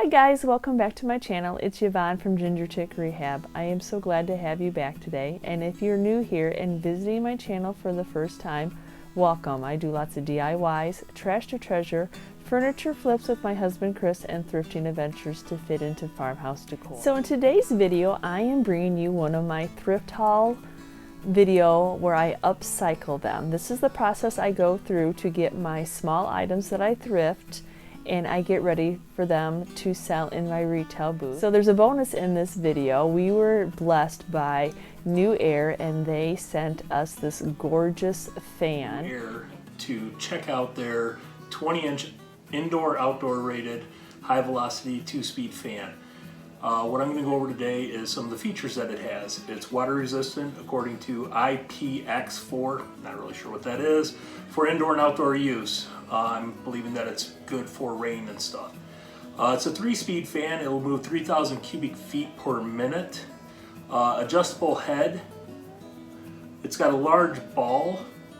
guys, welcome back to my channel. It's Yvonne from Ginger Chick Rehab. I am so glad to have you back today, and if you're new here and visiting my channel for the first time, welcome. I do lots of DIYs, trash to treasure, furniture flips with my husband Chris, and thrifting adventures to fit into farmhouse decor. So in today's video, I am bringing you one of my thrift haul video where I upcycle them. This is the process I go through to get my small items that I thrift and I get ready for them to sell in my retail booth. So there's a bonus in this video. We were blessed by newairusa and they sent us this gorgeous fan. newairusa to check out their 20-inch indoor-outdoor rated high-velocity 2-speed fan. What I'm going to go over today is some of the features that it has. It's water resistant according to IPX4, not really sure what that is, for indoor and outdoor use. I'm believing that it's good for rain and stuff. It's a 3-speed fan. It'll move 3,000 cubic feet per minute. Adjustable head. It's got a large ball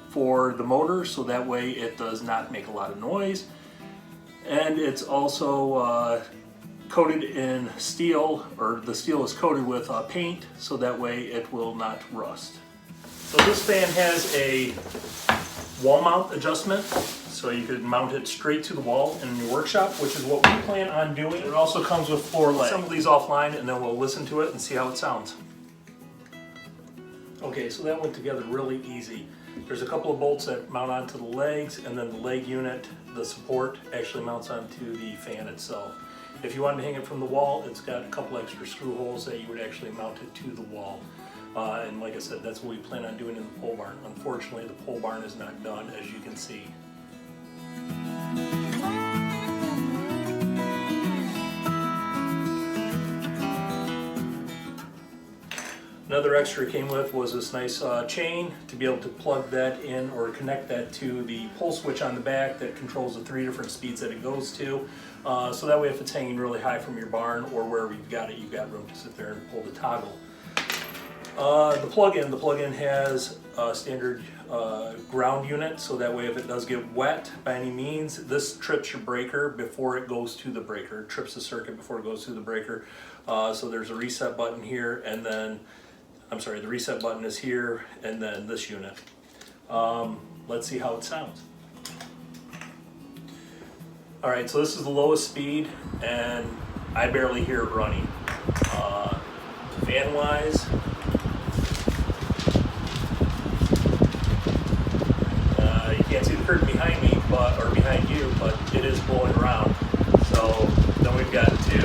for the motor, so that way it does not make a lot of noise. And it's also coated in steel, or the steel is coated with paint, so that way it will not rust. So this fan has a wall mount adjustment, so you could mount it straight to the wall in your workshop, which is what we plan on doing. It also comes with floor legs. Assemble these offline and then we'll listen to it and see how it sounds. Okay, so that went together really easy. There's a couple of bolts that mount onto the legs, and then the leg unit, the support, actually mounts onto the fan itself. If you wanted to hang it from the wall, it's got a couple extra screw holes that you would actually mount it to the wall. And like I said, that's what we plan on doing in the pole barn. Unfortunately, the pole barn is not done, as you can see. Another extra it came with was this nice chain to be able to plug that in or connect that to the pull switch on the back that controls the 3 different speeds that it goes to. So that way if it's hanging really high from your barn or wherever you've got it, you've got room to sit there and pull the toggle. The plug-in has a standard ground unit, so that way if it does get wet by any means, this trips your breaker before it goes to the breaker. It trips the circuit before it goes to the breaker. So there's a reset button here, and then the reset button is here, and then this unit. Let's see how it sounds. Alright, so this is the lowest speed, and I barely hear it running. Fan-wise, you can't see the curtain behind me, or behind you, but it is blowing around. So then we've got 2,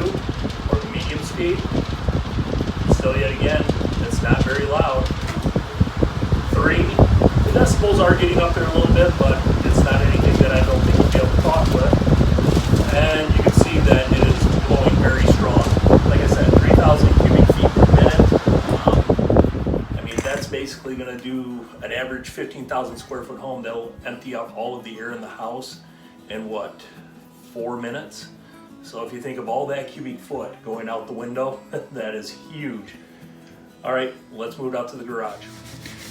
or the medium speed. Still yet again, it's not very loud. 3, the decibels are getting up there a little bit, but it's not anything that I don't think you'll be able to talk with. And you can see that it is blowing very strong. Like I said, 3,000 cubic feet per minute. I mean, that's basically going to do an average 15,000 square foot home. That'll empty out all of the air in the house in what, 4 minutes? So if you think of all that cubic foot going out the window, that is huge. All right, let's move out to the garage.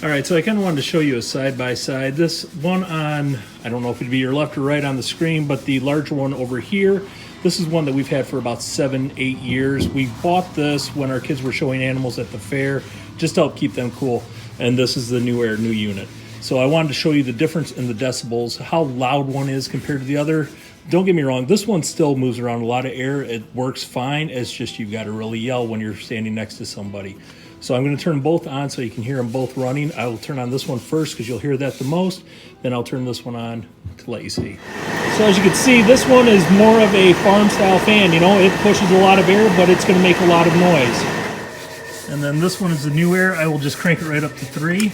All right, so I kind of wanted to show you a side-by-side. This one on, I don't know if it'd be your left or right on the screen, but the larger one over here, this is one that we've had for about 7-8 years. We bought this when our kids were showing animals at the fair, just to help keep them cool. And this is the newairusa new unit. So I wanted to show you the difference in the decibels, how loud one is compared to the other. Don't get me wrong, this one still moves around a lot of air. It works fine. It's just you've got to really yell when you're standing next to somebody. So I'm going to turn both on so you can hear them both running. I will turn on this one first because you'll hear that the most. Then I'll turn this one on to let you see. So as you can see, this one is more of a farm style fan. You know, it pushes a lot of air, but it's going to make a lot of noise. And then this one is the newairusa. I will just crank it right up to 3.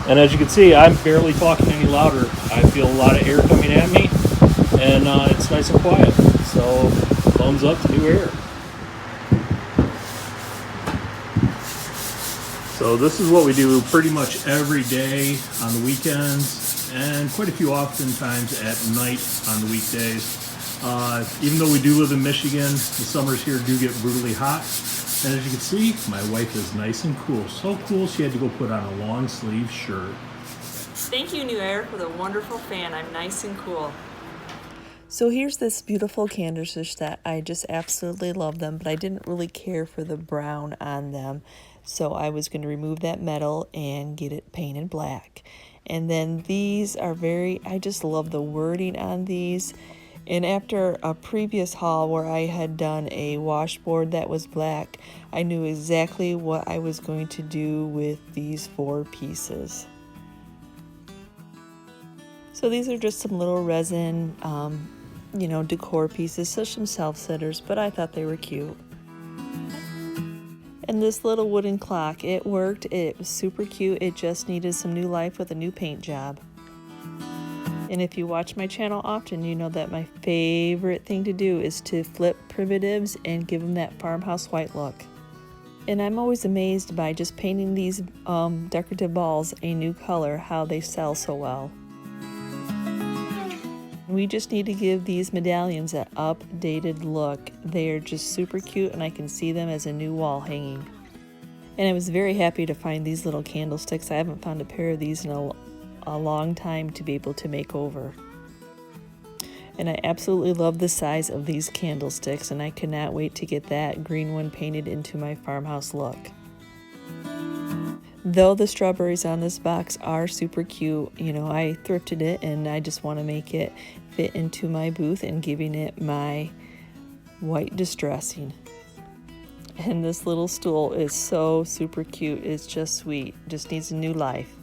And as you can see, I'm barely talking any louder. I feel a lot of air coming at me, and it's nice and quiet. So, thumbs up to newairusa. So this is what we do pretty much every day on the weekends, and quite a few oftentimes at night on the weekdays. Even though we do live in Michigan, the summers here do get brutally hot. And as you can see, my wife is nice and cool. So cool she had to go put on a long sleeve shirt. Thank you, newAir, for the wonderful fan. I'm nice and cool. So here's this beautiful candlestick that I just absolutely love them, but I didn't really care for the brown on them. So I was going to remove that metal and get it painted black. And then these are I just love the wording on these. And after a previous haul where I had done a washboard that was black, I knew exactly what I was going to do with these 4 pieces. So these are just some little resin, decor pieces, such some self-setters, but I thought they were cute. And this little wooden clock, it worked. It was super cute. It just needed some new life with a new paint job. And if you watch my channel often, you know that my favorite thing to do is to flip primitives and give them that farmhouse white look. And I'm always amazed by just painting these decorative balls a new color, how they sell so well. We just need to give these medallions an updated look. They are just super cute and I can see them as a new wall hanging. And I was very happy to find these little candlesticks. I haven't found a pair of these in a long time to be able to make over. And I absolutely love the size of these candlesticks, and I cannot wait to get that green one painted into my farmhouse look. Though the strawberries on this box are super cute, I thrifted it and I just want to make it fit into my booth and giving it my white distressing. And this little stool is so super cute. It's just sweet. Just needs a new life.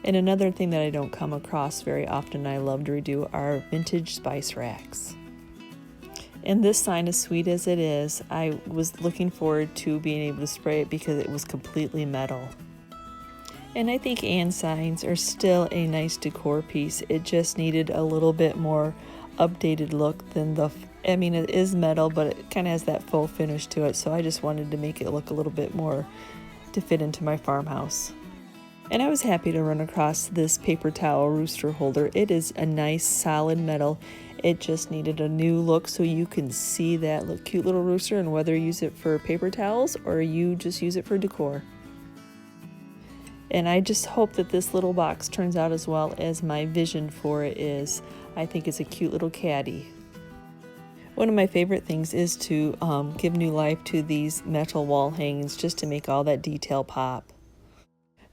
And another thing that I don't come across very often I love to redo are vintage spice racks. And this sign, as sweet as it is, I was looking forward to being able to spray it because it was completely metal. And I think signs are still a nice decor piece. It just needed a little bit more updated look than it is metal, but it kind of has that faux finish to it. So I just wanted to make it look a little bit more to fit into my farmhouse. And I was happy to run across this paper towel rooster holder. It is a nice solid metal. It just needed a new look so you can see that cute little rooster, and whether you use it for paper towels or you just use it for decor. And I just hope that this little box turns out as well as my vision for it is. I think it's a cute little caddy. One of my favorite things is to give new life to these metal wall hangings just to make all that detail pop.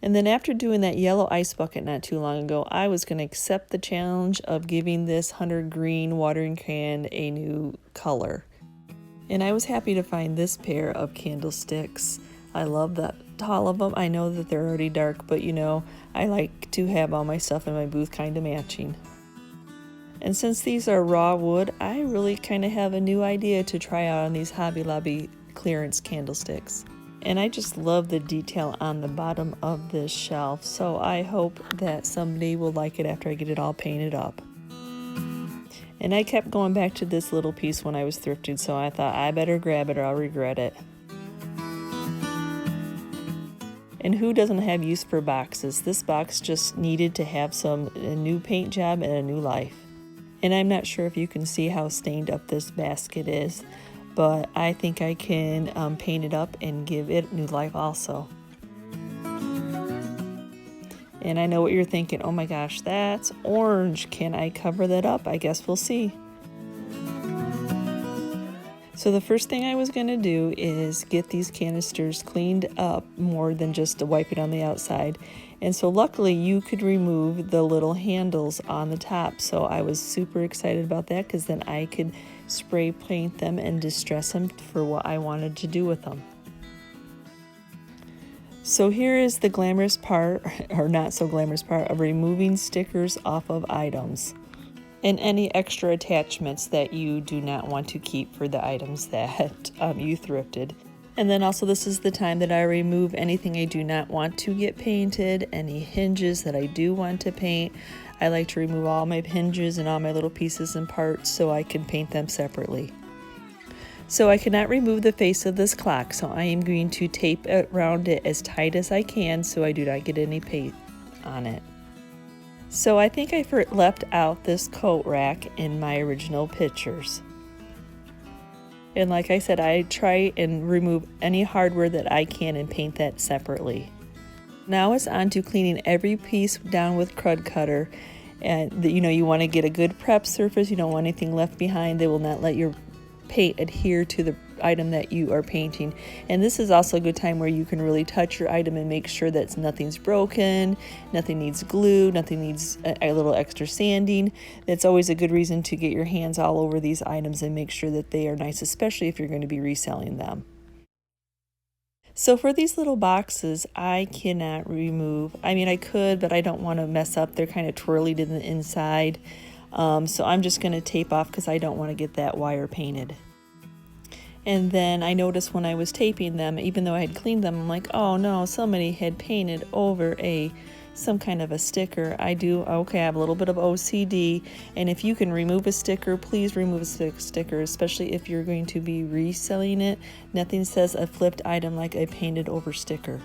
And then after doing that yellow ice bucket not too long ago, I was going to accept the challenge of giving this hunter green watering can a new color. And I was happy to find this pair of candlesticks. I love that all of them. I know that they're already dark, but I like to have all my stuff in my booth kind of matching. And since these are raw wood, I really kind of have a new idea to try out on these Hobby Lobby clearance candlesticks. And I just love the detail on the bottom of this shelf, so I hope that somebody will like it after I get it all painted up. And I kept going back to this little piece when I was thrifting, so I thought I better grab it or I'll regret it. And who doesn't have use for boxes? This box just needed to have a new paint job and a new life. And I'm not sure if you can see how stained up this basket is, but I think I can paint it up and give it new life also. And I know what you're thinking, oh my gosh, that's orange. Can I cover that up? I guess we'll see. So the first thing I was going to do is get these canisters cleaned up more than just to wipe it on the outside. And so luckily you could remove the little handles on the top. So I was super excited about that because then I could spray paint them and distress them for what I wanted to do with them. So here is the glamorous part, or not so glamorous part, of removing stickers off of items. And any extra attachments that you do not want to keep for the items that you thrifted. And then also this is the time that I remove anything I do not want to get painted, any hinges that I do want to paint. I like to remove all my hinges and all my little pieces and parts so I can paint them separately. So I cannot remove the face of this clock, so I am going to tape around it as tight as I can so I do not get any paint on it. So I think I left out this coat rack in my original pictures. And like I said, I try and remove any hardware that I can and paint that separately. Now it's on to cleaning every piece down with Crud Cutter. And you want to get a good prep surface. You don't want anything left behind. They will not let your paint adhere to the item that you are painting. And this is also a good time where you can really touch your item and make sure that nothing's broken, nothing needs glue, nothing needs a little extra sanding. That's always a good reason to get your hands all over these items and make sure that they are nice, especially if you're going to be reselling them. So for these little boxes, I cannot remove, I could, but I don't want to mess up. They're kind of twirly to the inside. So I'm just going to tape off because I don't want to get that wire painted. And then I noticed when I was taping them, even though I had cleaned them, I'm like, oh no, somebody had painted over some kind of a sticker. I have a little bit of OCD, and if you can remove a sticker, please remove a sticker, especially if you're going to be reselling it. Nothing says a flipped item like a painted over sticker.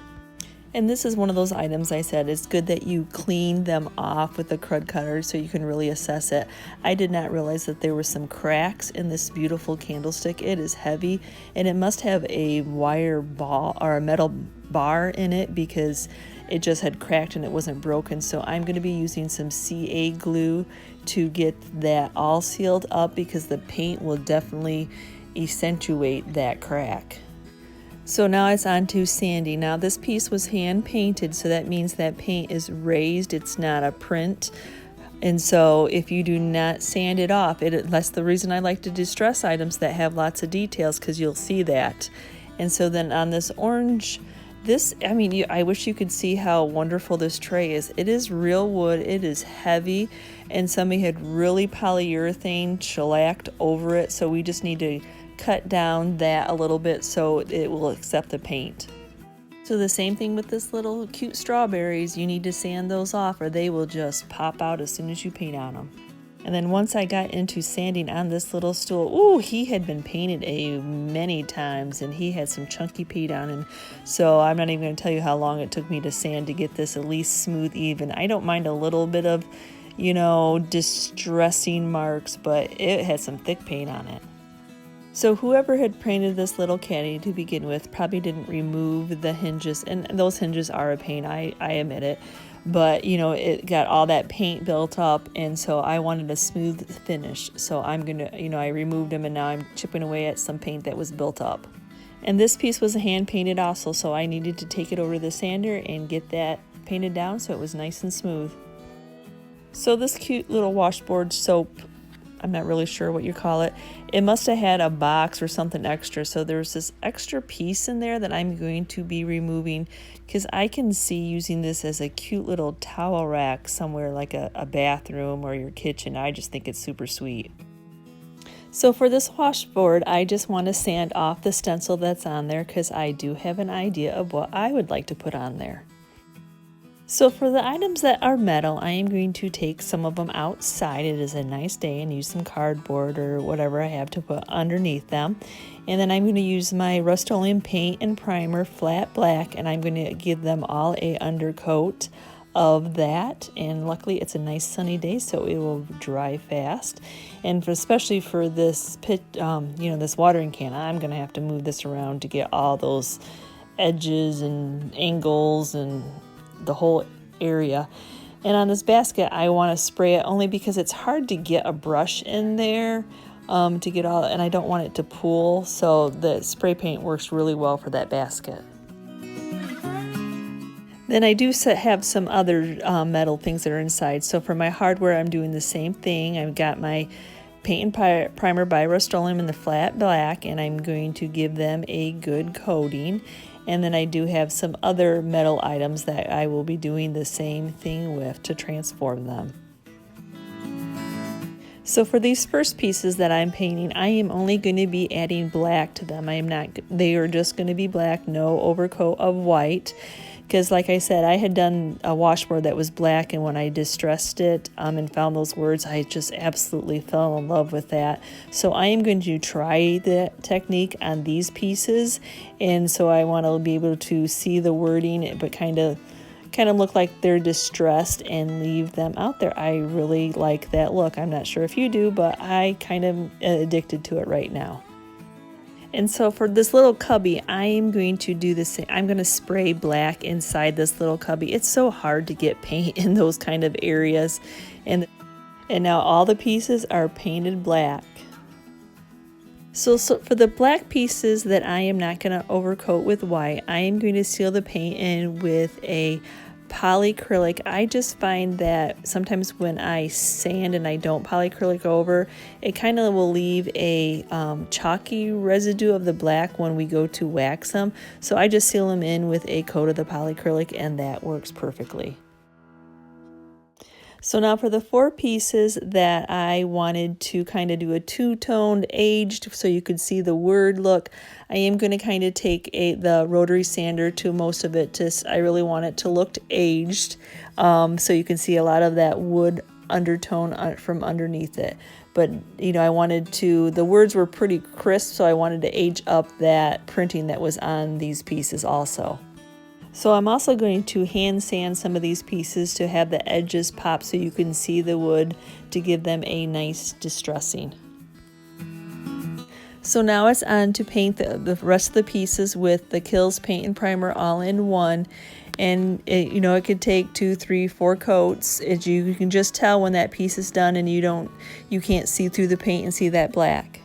And this is one of those items I said it's good that you clean them off with a Crud Cutter so you can really assess it. I did not realize that there were some cracks in this beautiful candlestick. It is heavy, and it must have a wire ball or a metal bar in it because it just had cracked and it wasn't broken. So I'm going to be using some CA glue to get that all sealed up because the paint will definitely accentuate that crack. So now it's on to sanding. Now this piece was hand painted, so that means that paint is raised. It's not a print. And so if you do not sand it off, that's the reason I like to distress items that have lots of details, because you'll see that. And so then on this orange, I wish you could see how wonderful this tray is. It is real wood, it is heavy, and somebody had really polyurethane shellacked over it, so we just need to cut down that a little bit so it will accept the paint. So the same thing with this little cute strawberries, you need to sand those off or they will just pop out as soon as you paint on them. And then once I got into sanding on this little stool, he had been painted many times and he had some chunky paint on him. So I'm not even going to tell you how long it took me to sand to get this at least smooth even. I don't mind a little bit of, distressing marks, but it had some thick paint on it. So whoever had painted this little caddy to begin with probably didn't remove the hinges, and those hinges are a pain, I admit it. But, it got all that paint built up, and so I wanted a smooth finish. So I'm going to, I removed them, and now I'm chipping away at some paint that was built up. And this piece was hand painted also, so I needed to take it over to the sander and get that painted down so it was nice and smooth. So this cute little washboard soap, I'm not really sure what you call it. It must have had a box or something extra. So there's this extra piece in there that I'm going to be removing because I can see using this as a cute little towel rack somewhere like a bathroom or your kitchen. I just think it's super sweet. So for this washboard, I just want to sand off the stencil that's on there because I do have an idea of what I would like to put on there. So for the items that are metal, I am going to take some of them outside. It is a nice day and use some cardboard or whatever I have to put underneath them. And then I'm going to use my Rust-Oleum paint and primer, flat black, and I'm going to give them all a undercoat of that. And luckily it's a nice sunny day, so it will dry fast. And especially for this this watering can, I'm going to have to move this around to get all those edges and angles and the whole area. And on this basket I want to spray it only because it's hard to get a brush in there to get all, and I don't want it to pool, so the spray paint works really well for that basket. Then I do have some other metal things that are inside. So for my hardware I'm doing the same thing. I've got my paint and primer by Rust-Oleum in the flat black, and I'm going to give them a good coating. And then I do have some other metal items that I will be doing the same thing with to transform them. So for these first pieces that I'm painting, I am only going to be adding black to them. They are just going to be black, no overcoat of white. Because like I said, I had done a washboard that was black, and when I distressed it and found those words, I just absolutely fell in love with that. So I am going to try that technique on these pieces, and so I want to be able to see the wording, but kind of look like they're distressed and leave them out there. I really like that look. I'm not sure if you do, but I kind of addicted to it right now. And so for this little cubby, I am going to do the same. I'm going to spray black inside this little cubby. It's so hard to get paint in those kind of areas. And now all the pieces are painted black. So for the black pieces that I am not going to overcoat with white, I am going to seal the paint in with a polyacrylic. I just find that sometimes when I sand and I don't polyacrylic over, it kind of will leave a chalky residue of the black when we go to wax them. So I just seal them in with a coat of the polyacrylic, and that works perfectly. So now for the 4 pieces that I wanted to kind of do a two-toned aged so you could see the word look, I am going to kind of take the rotary sander to most of it. I really want it to look aged, so you can see a lot of that wood undertone from underneath it. But you know, the words were pretty crisp, so I wanted to age up that printing that was on these pieces also. So I'm also going to hand sand some of these pieces to have the edges pop so you can see the wood to give them a nice distressing. So now it's on to paint the rest of the pieces with the Kills paint and primer all in one. And it could take 2, 3, 4 coats. You can just tell when that piece is done and you can't see through the paint and see that black.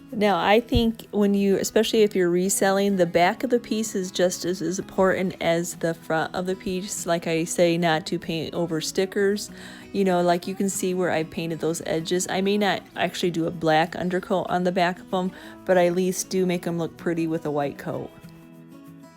Now I think especially if you're reselling, the back of the piece is just as important as the front of the piece. Like I say, not to paint over stickers. Like you can see where I painted those edges. I may not actually do a black undercoat on the back of them, but I at least do make them look pretty with a white coat.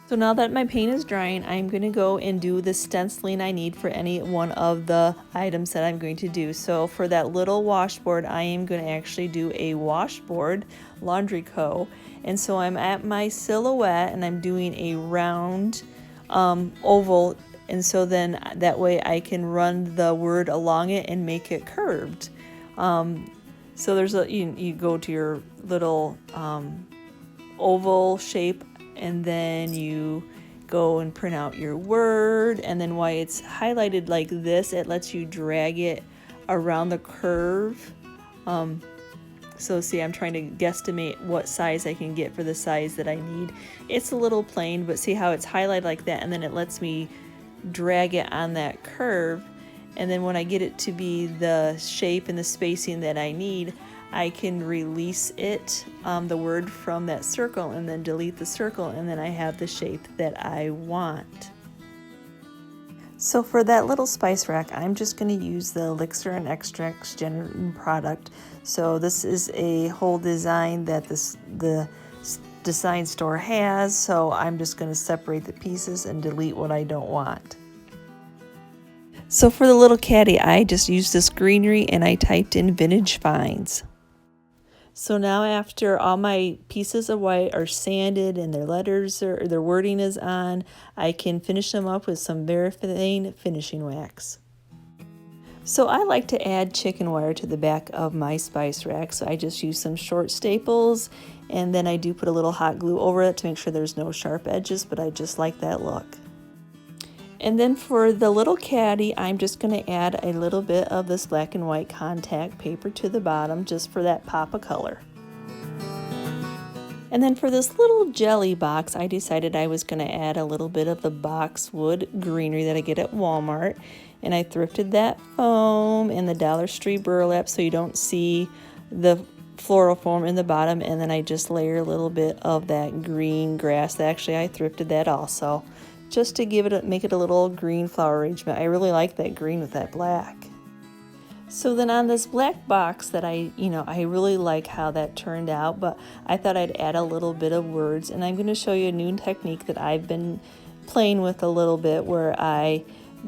So now that my paint is drying, I'm going to go and do the stenciling I need for any one of the items that I'm going to do. So for that little washboard, I am going to actually do a washboard laundry co. And so I'm at my silhouette and I'm doing a round oval. And so then that way I can run the word along it and make it curved. So there's you go to your little oval shape, and then you go and print out your word, and then why it's highlighted like this, it lets you drag it around the curve. So see, I'm trying to guesstimate what size I can get for the size that I need. It's a little plain, but see how it's highlighted like that, and then it lets me drag it on that curve, and then when I get it to be the shape and the spacing that I need, I can release it, the word from that circle, and then delete the circle, and then I have the shape that I want. So for that little spice rack, I'm just going to use the Elixir and Extracts Genuine product. So this is a whole design that the design store has, so I'm just going to separate the pieces and delete what I don't want. So for the little caddy, I just used this greenery and I typed in Vintage Finds. So now after all my pieces of white are sanded and their letters or their wording is on, I can finish them up with some Verifine finishing wax. So I like to add chicken wire to the back of my spice rack. So I just use some short staples, and then I do put a little hot glue over it to make sure there's no sharp edges, but I just like that look. And then for the little caddy, I'm just going to add a little bit of this black and white contact paper to the bottom just for that pop of color. And then for this little jelly box, I decided I was going to add a little bit of the boxwood greenery that I get at Walmart. And I thrifted that foam and the Dollar Tree burlap so you don't see the floral foam in the bottom. And then I just layer a little bit of that green grass. Actually, I thrifted that also, just to make it a little green flower arrangement. I really like that green with that black. So then on this black box that I really like how that turned out, but I thought I'd add a little bit of words, and I'm going to show you a new technique that I've been playing with a little bit, where I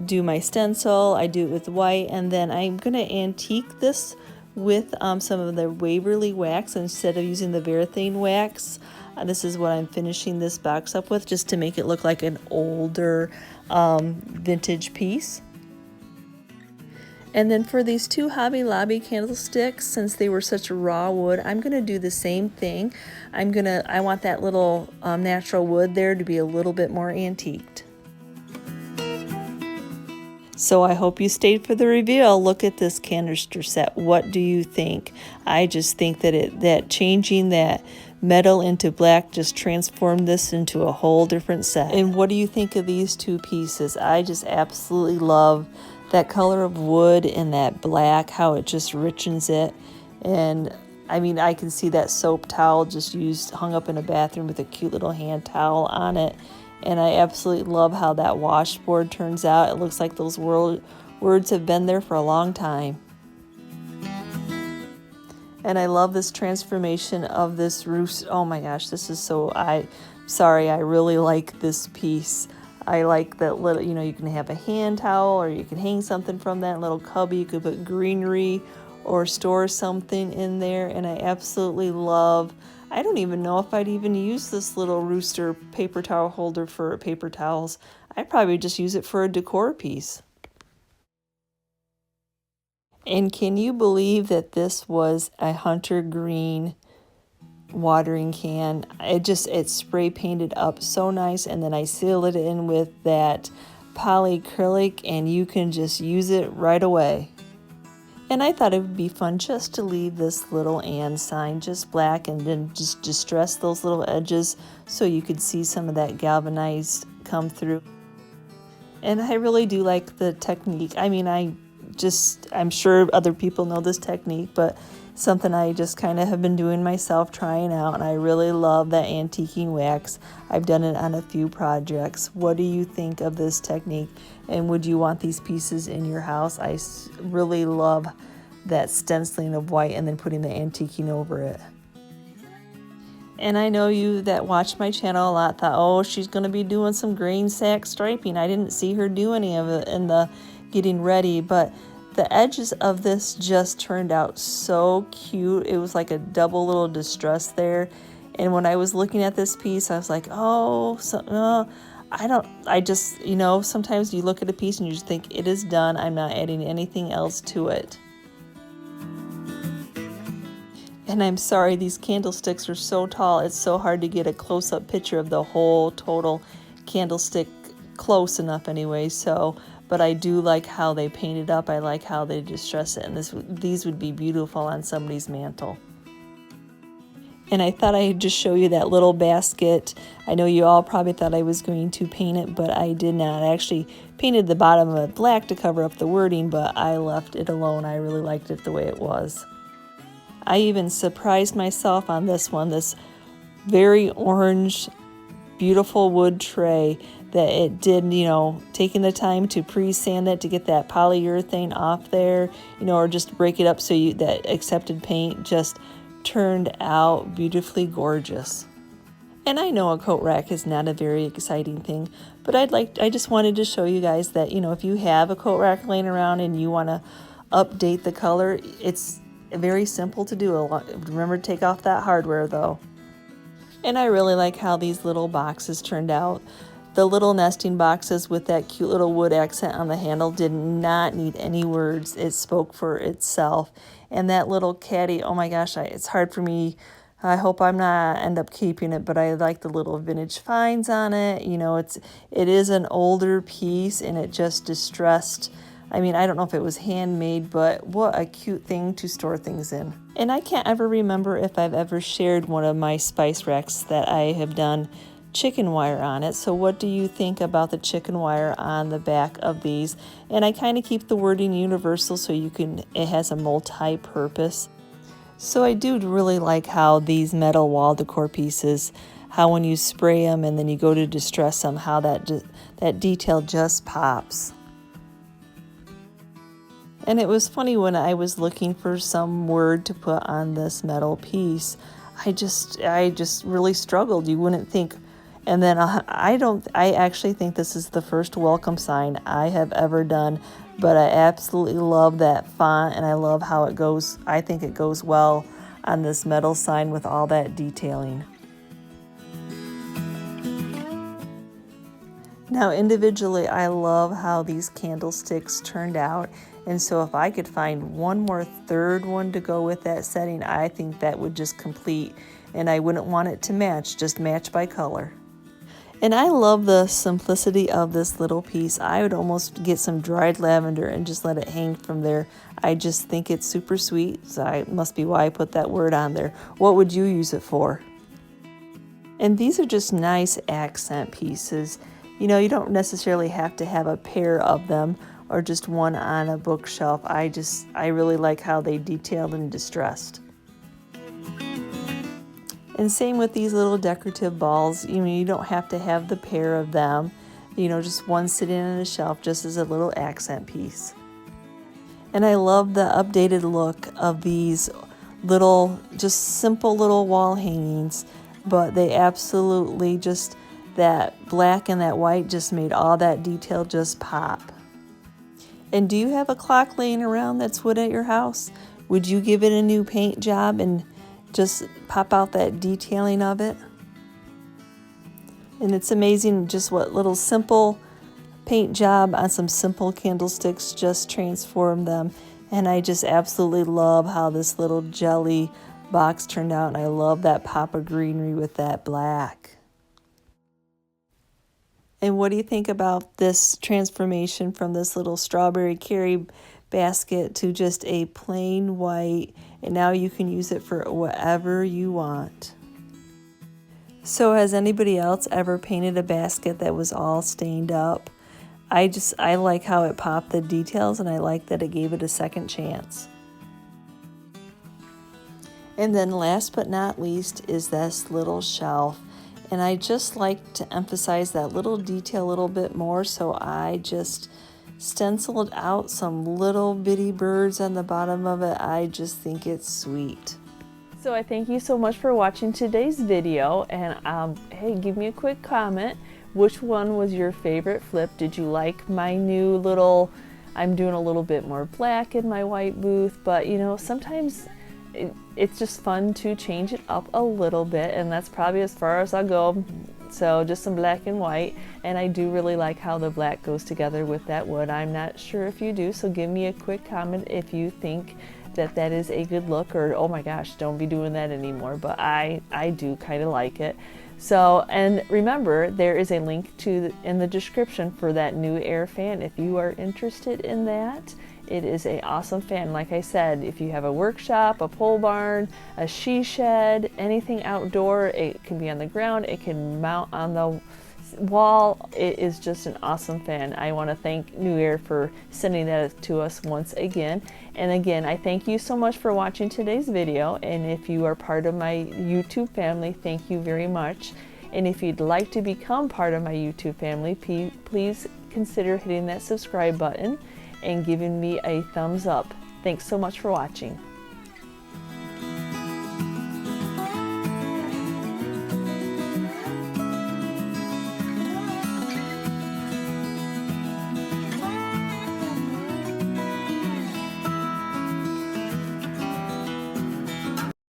do my stencil, I do it with white, and then I'm going to antique this with some of the Waverly wax instead of using the Verifine wax. This is what I'm finishing this box up with, just to make it look like an older vintage piece. And then for these 2 Hobby Lobby candlesticks, since they were such raw wood, I'm going to do the same thing. I want that little natural wood there to be a little bit more antiqued. So I hope you stayed for the reveal. Look at this canister set. What do you think? I just think that changing that metal into black just transformed this into a whole different set. And what do you think of these two pieces? I just absolutely love that color of wood and that black, how it just richens it. And I mean, I can see that soap towel just hung up in a bathroom with a cute little hand towel on it. And I absolutely love how that washboard turns out. It looks like those words have been there for a long time. And I love this transformation of this roof. Oh my gosh, this is I really like this piece. I like that little, you can have a hand towel or you can hang something from that little cubby. You could put greenery or store something in there. And I absolutely love, I don't even know if I'd even use this little rooster paper towel holder for paper towels. I'd probably just use it for a decor piece. And can you believe that this was a hunter green watering can? It spray painted up so nice, and then I sealed it in with that polyacrylic, and you can just use it right away. And I thought it would be fun just to leave this little and sign just black and then just distress those little edges so you could see some of that galvanized come through. And I really do like the technique. I mean, I'm sure other people know this technique, but something I just kind of have been doing myself, trying out, and I really love that antiquing wax. I've done it on a few projects. What do you think of this technique, and would you want these pieces in your house? I really love that stenciling of white and then putting the antiquing over it. And I know you that watch my channel a lot thought, oh, she's going to be doing some grain sack striping. I didn't see her do any of it in the getting ready, but the edges of this just turned out so cute. It was like a double little distress there. And when I was looking at this piece, I was like, sometimes you look at a piece and you just think it is done. I'm not adding anything else to it. And I'm sorry, these candlesticks are so tall. It's so hard to get a close-up picture of the whole total candlestick close enough anyway. But I do like how they paint it up. I like how they distress it. And these would be beautiful on somebody's mantle. And I thought I'd just show you that little basket. I know you all probably thought I was going to paint it, but I did not. I actually painted the bottom of it black to cover up the wording, but I left it alone. I really liked it the way it was. I even surprised myself on this one, this very orange, beautiful wood tray that it did, taking the time to pre-sand it to get that polyurethane off there, or just break it up so that accepted paint just turned out beautifully gorgeous. And I know a coat rack is not a very exciting thing, but I just wanted to show you guys that, if you have a coat rack laying around and you want to update the color, it's very simple to do. Remember to take off that hardware though. And I really like how these little boxes turned out. The little nesting boxes with that cute little wood accent on the handle did not need any words. It spoke for itself. And that little caddy, oh my gosh, it's hard for me. I hope I'm not end up keeping it, but I like the little vintage finds on it. It is an older piece and it just distressed. I mean, I don't know if it was handmade, but what a cute thing to store things in. And I can't ever remember if I've ever shared one of my spice racks that I have done chicken wire on it. So what do you think about the chicken wire on the back of these? And I kind of keep the wording universal so it has a multi-purpose. So I do really like how these metal wall decor pieces, how when you spray them and then you go to distress them, how that detail just pops. And it was funny when I was looking for some word to put on this metal piece, I just really struggled. You wouldn't think. And then I actually think this is the first welcome sign I have ever done, but I absolutely love that font and I love how it goes. I think it goes well on this metal sign with all that detailing. Now individually, I love how these candlesticks turned out. And so if I could find one more third one to go with that setting, I think that would just complete, and I wouldn't want it to match, just match by color. And I love the simplicity of this little piece. I would almost get some dried lavender and just let it hang from there. I just think it's super sweet, so it must be why I put that word on there. What would you use it for? And these are just nice accent pieces. You know, you don't necessarily have to have a pair of them or just one on a bookshelf. I really like how they detailed and distressed. And same with these little decorative balls. You know, you don't have to have the pair of them. You know, just one sitting on a shelf just as a little accent piece. And I love the updated look of these little, just simple little wall hangings, but they absolutely just, that black and that white just made all that detail just pop. And do you have a clock laying around that's wood at your house? Would you give it a new paint job and just pop out that detailing of it? And it's amazing just what little simple paint job on some simple candlesticks just transformed them. And I just absolutely love how this little jelly box turned out, and I love that pop of greenery with that black. And what do you think about this transformation from this little strawberry carry basket to just a plain white, and now you can use it for whatever you want? So has anybody else ever painted a basket that was all stained up? I like how it popped the details, and I like that it gave it a second chance. And then last but not least is this little shelf. And I just like to emphasize that little detail a little bit more, so I just stenciled out some little bitty birds on the bottom of it. I just think it's sweet. So I thank you so much for watching today's video, and hey, give me a quick comment. Which one was your favorite flip? Did you like my new little, I'm doing a little bit more black in my white booth, but you know, sometimes it's just fun to change it up a little bit, and that's probably as far as I'll go. So just some black and white, and I do really like how the black goes together with that wood. I'm not sure if you do, so give me a quick comment if you think that that is a good look, or oh my gosh, don't be doing that anymore. But I do kind of like it. So, and remember, there is a link in the description for that newAir fan if you are interested in that. It is an awesome fan. Like I said, if you have a workshop, a pole barn, a she shed, anything outdoor, it can be on the ground, it can mount on the wall. It is just an awesome fan. I want to thank newAir for sending that to us once again. And again, I thank you so much for watching today's video. And if you are part of my YouTube family, thank you very much. And if you'd like to become part of my YouTube family, please consider hitting that subscribe button and giving me a thumbs up. Thanks so much for watching.